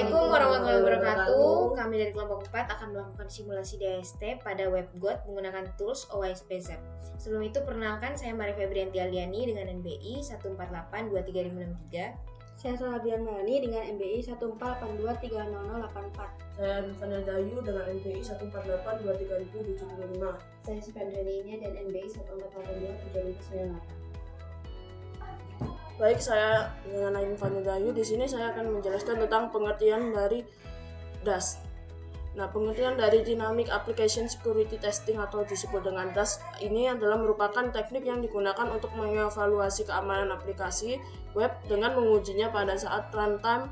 Assalamualaikum warahmatullahi wabarakatuh. Kami dari kelompok 4 akan melakukan simulasi DST pada WebGot menggunakan tools OSPZ. Sebelum itu perkenalkan, saya Maria Febrianti Aliani dengan NBI 148236563. Saya Salabian Melani dengan NBI 148230084. Saya Rifana Dayu dengan NBI 148237075. Saya Supendreninya dan NBI 1482798. Baik, saya dengan Rifana Dayu. Di sini saya akan menjelaskan tentang pengertian dari DAS. Nah, pengertian dari Dynamic Application Security Testing atau disebut dengan DAS ini adalah merupakan teknik yang digunakan untuk mengevaluasi keamanan aplikasi web dengan mengujinya pada saat runtime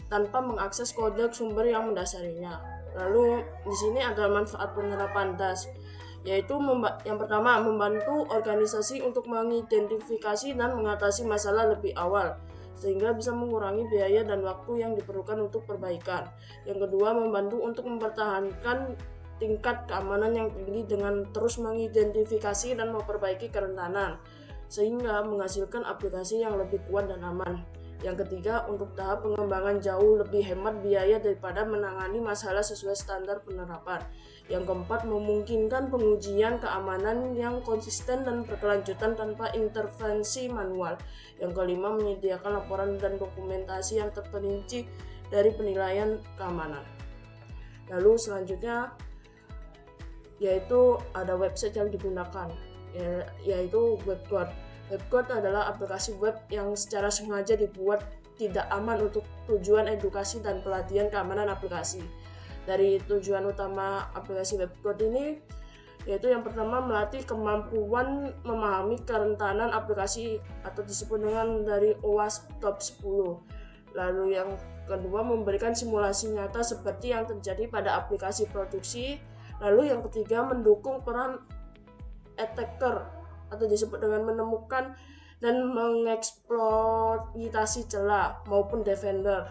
tanpa mengakses kode sumber yang mendasarinya. Lalu di sini ada manfaat penerapan DAS, yaitu yang pertama membantu organisasi untuk mengidentifikasi dan mengatasi masalah lebih awal sehingga bisa mengurangi biaya dan waktu yang diperlukan untuk perbaikan. Yang kedua, membantu untuk mempertahankan tingkat keamanan yang tinggi dengan terus mengidentifikasi dan memperbaiki kerentanan sehingga menghasilkan aplikasi yang lebih kuat dan aman. Yang ketiga, untuk tahap pengembangan jauh lebih hemat biaya daripada menangani masalah sesuai standar penerapan. Yang keempat, memungkinkan pengujian keamanan yang konsisten dan berkelanjutan tanpa intervensi manual. Yang kelima, menyediakan laporan dan dokumentasi yang terperinci dari penilaian keamanan. Lalu selanjutnya yaitu ada website yang digunakan, yaitu WebGot. WebGot adalah aplikasi web yang secara sengaja dibuat tidak aman untuk tujuan edukasi dan pelatihan keamanan aplikasi. Dari tujuan utama aplikasi WebGot ini yaitu yang pertama melatih kemampuan memahami kerentanan aplikasi atau disebut dengan dari OWASP Top 10. Lalu yang kedua memberikan simulasi nyata seperti yang terjadi pada aplikasi produksi. Lalu yang ketiga mendukung peran attacker atau disebut dengan menemukan dan mengeksploitasi celah maupun defender.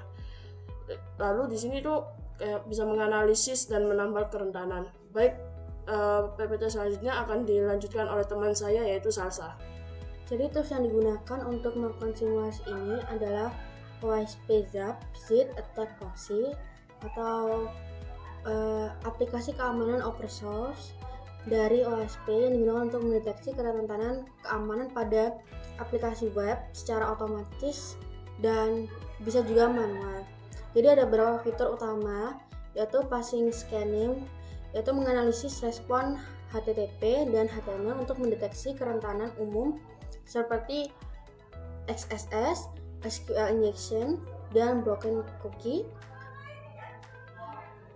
Lalu di sini tuh kayak bisa menganalisis dan menambah kerentanan. Baik, PPT selanjutnya akan dilanjutkan oleh teman saya yaitu Salsa. Jadi tools yang digunakan untuk melakukan simulasi ini adalah OSPZ, Zit Attack Proxy, atau aplikasi keamanan open source dari OSP yang digunakan untuk mendeteksi kerentanan keamanan pada aplikasi web secara otomatis dan bisa juga manual. Jadi ada beberapa fitur utama, yaitu passing scanning, yaitu menganalisis respon HTTP dan HTML untuk mendeteksi kerentanan umum seperti XSS, SQL injection, dan broken cookie.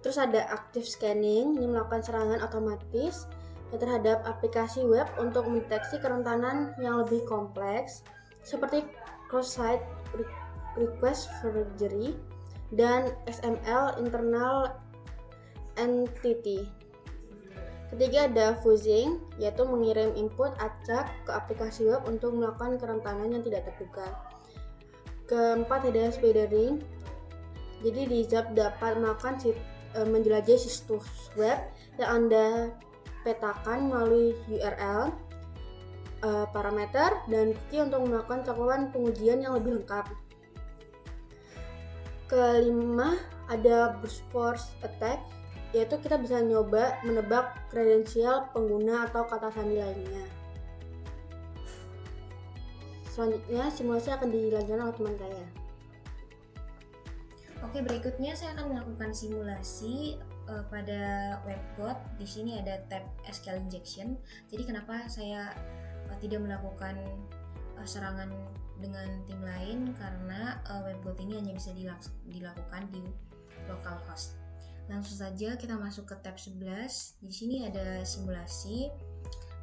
Terus ada active scanning, ini melakukan serangan otomatis terhadap aplikasi web untuk mendeteksi kerentanan yang lebih kompleks seperti cross-site request forgery dan XML internal entity. Ketiga ada fuzzing, yaitu mengirim input acak ke aplikasi web untuk melakukan kerentanan yang tidak terduga. Keempat ada spidering, jadi di Zap dapat melakukan menjelajahi situs web yang Anda petakan melalui URL, parameter, dan cookie untuk melakukan cakupan pengujian yang lebih lengkap. Kelima, ada brute force attack, yaitu kita bisa nyoba menebak kredensial pengguna atau kata sandi lainnya. Selanjutnya, simulasi akan dilanjutkan oleh teman saya. Oke, berikutnya saya akan melakukan simulasi pada WebGot. Di sini ada tab SQL injection. Jadi kenapa saya tidak melakukan serangan dengan tim lain, karena WebGot ini hanya bisa dilakukan di localhost. Langsung saja kita masuk ke tab 11. Di sini ada simulasi.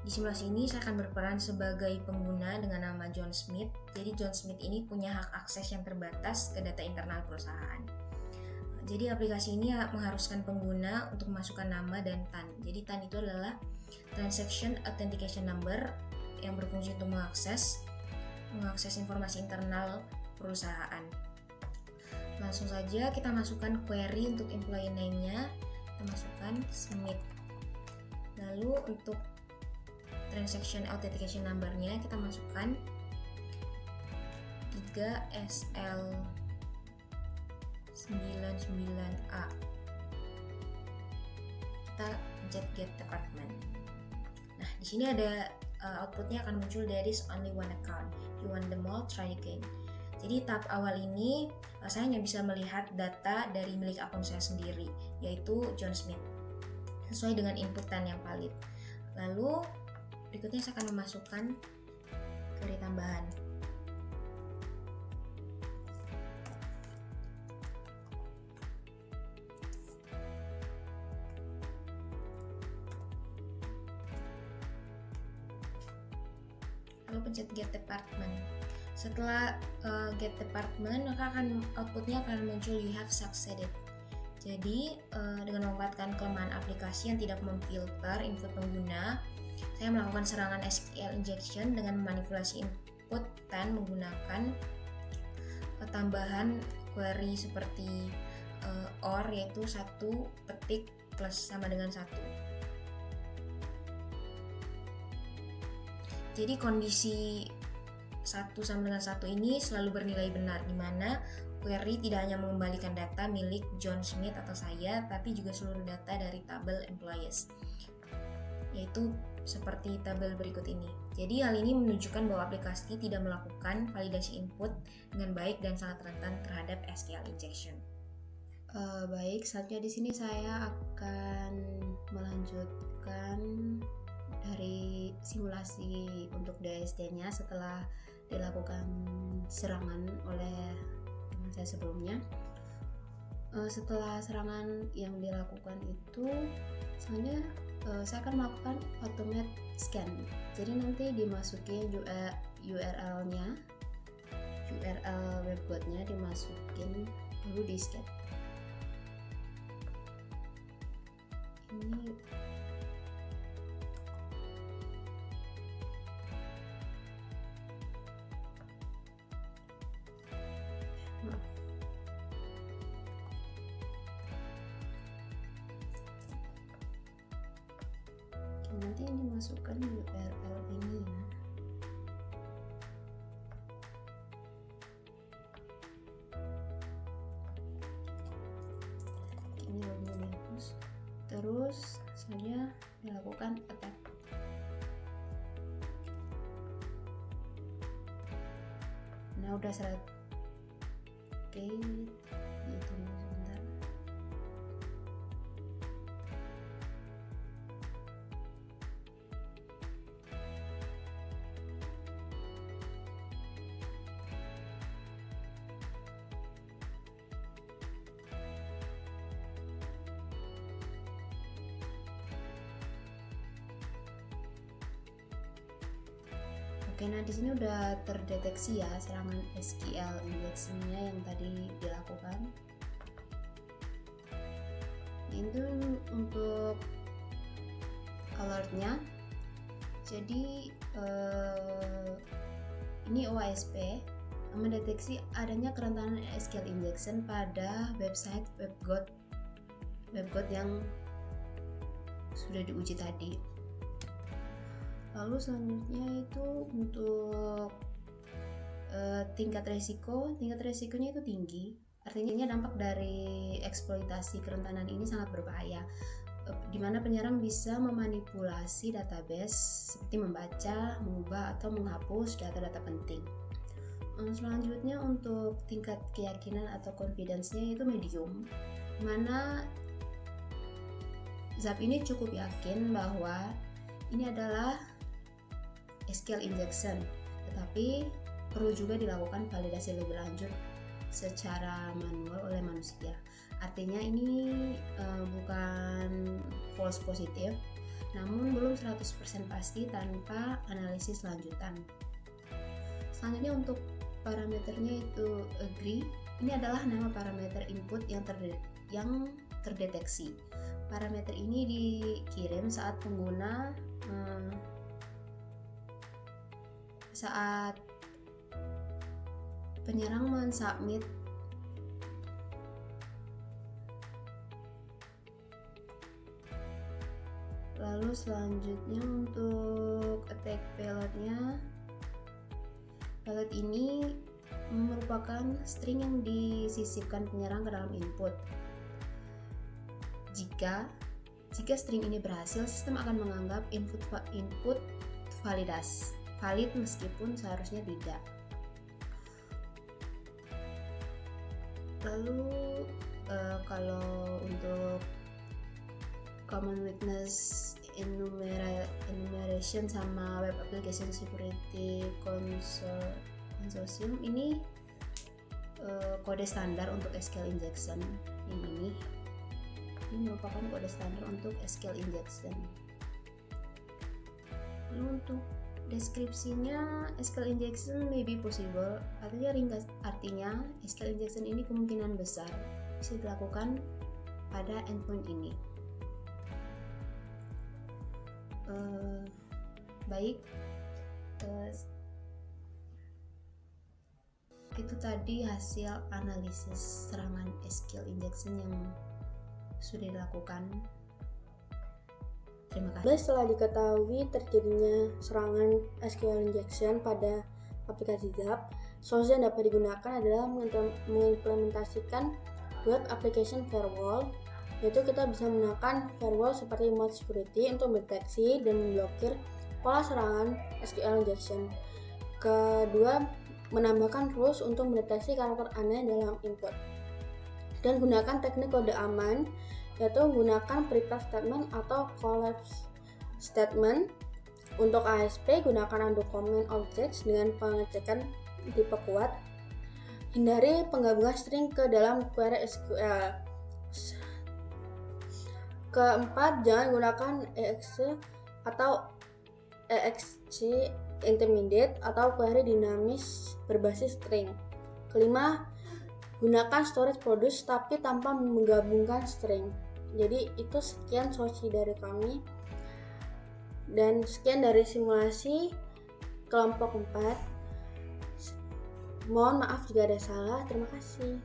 Di simulasi ini saya akan berperan sebagai pengguna dengan nama John Smith. Jadi John Smith ini punya hak akses yang terbatas ke data internal perusahaan. Jadi aplikasi ini mengharuskan pengguna untuk memasukkan nama dan TAN. Jadi TAN itu adalah Transaction Authentication Number yang berfungsi untuk mengakses informasi internal perusahaan. Langsung saja kita masukkan query untuk employee name-nya, kita masukkan Smith. Lalu untuk Transaction Authentication Number-nya kita masukkan 3SL 99A. Kita pencet get department. Nah, di sini ada outputnya akan muncul there is only one account. You want them all, try again. Jadi tahap awal ini saya hanya bisa melihat data dari milik akun saya sendiri, yaitu John Smith, sesuai dengan inputan yang valid. Lalu berikutnya saya akan memasukkan query tambahan. Lalu pencet get department. Setelah get department, maka outputnya akan muncul you have succeeded. Jadi dengan memanfaatkan kelemahan aplikasi yang tidak memfilter input pengguna, saya melakukan serangan SQL injection dengan memanipulasi input dan menggunakan tambahan query seperti or, yaitu 1 petik plus sama dengan 1. Jadi kondisi 1 sama dengan 1 ini selalu bernilai benar, di mana query tidak hanya mengembalikan data milik John Smith atau saya, tapi juga seluruh data dari tabel employees, yaitu seperti tabel berikut ini. Jadi hal ini menunjukkan bahwa aplikasi tidak melakukan validasi input dengan baik dan sangat rentan terhadap SQL injection. Baik, selanjutnya di sini saya akan melanjutkan dari simulasi untuk DSD-nya setelah dilakukan serangan oleh teman saya sebelumnya. Setelah serangan yang dilakukan itu, selanjutnya saya akan melakukan automate scan. Jadi nanti dimasukin URL-nya, URL webguide-nya dimasukin lalu di scan. Ini nanti dimasukkan URL ini ya. Ini baru dihapus. Terus saya dilakukan attack. Nah, udah selesai. Oke, ditunggu sebentar. Oke, nah di sini udah terdeteksi ya serangan SQL injection-nya yang tadi dilakukan. Itu untuk alertnya. Jadi ini OASP mendeteksi adanya kerentanan SQL injection pada website webguide yang sudah diuji tadi. Lalu selanjutnya itu untuk tingkat resikonya itu tinggi. Artinya dampak dari eksploitasi kerentanan ini sangat berbahaya, di mana penyerang bisa memanipulasi database seperti membaca, mengubah atau menghapus data-data penting. Selanjutnya untuk tingkat keyakinan atau confidence-nya itu medium, di mana Zap ini cukup yakin bahwa ini adalah SQL injection, tetapi perlu juga dilakukan validasi lebih lanjut secara manual oleh manusia. Artinya ini bukan false positif, namun belum 100% pasti tanpa analisis lanjutan. Selanjutnya untuk parameternya itu agree. Ini adalah nama parameter input yang terdeteksi. Parameter ini dikirim saat pengguna saat penyerang mensubmit lalu selanjutnya untuk attack payload ini merupakan string yang disisipkan penyerang ke dalam input. Jika string ini berhasil, sistem akan menganggap input valid meskipun seharusnya tidak. Lalu kalau untuk common weakness enumeration sama Web Application Security Consortium ini kode standar untuk SQL injection. Ini merupakan kode standar untuk SQL injection. Lalu untuk deskripsinya, SQL injection may be possible, artinya SQL injection ini kemungkinan besar bisa dilakukan pada endpoint ini. Itu tadi hasil analisis serangan SQL injection yang sudah dilakukan. Terima kasih. Setelah diketahui terjadinya serangan SQL injection pada aplikasi ZAP, solusi yang dapat digunakan adalah mengimplementasikan Web Application Firewall, yaitu kita bisa menggunakan firewall seperti Mode Security untuk mendeteksi dan memblokir pola serangan SQL injection. Kedua, menambahkan rules untuk mendeteksi karakter aneh dalam input. Dan gunakan teknik kode aman, yaitu menggunakan prepare statement atau collapse statement. Untuk ASP, gunakan undo comment objects dengan pengecekan tipe kuat. Hindari penggabungan string ke dalam query SQL. Keempat, jangan gunakan EXC atau EXC intermediate atau query dinamis berbasis string. Kelima, gunakan storage produce tapi tanpa menggabungkan string. Jadi itu sekian solusi dari kami, dan sekian dari simulasi kelompok 4. Mohon maaf jika ada salah. Terima kasih.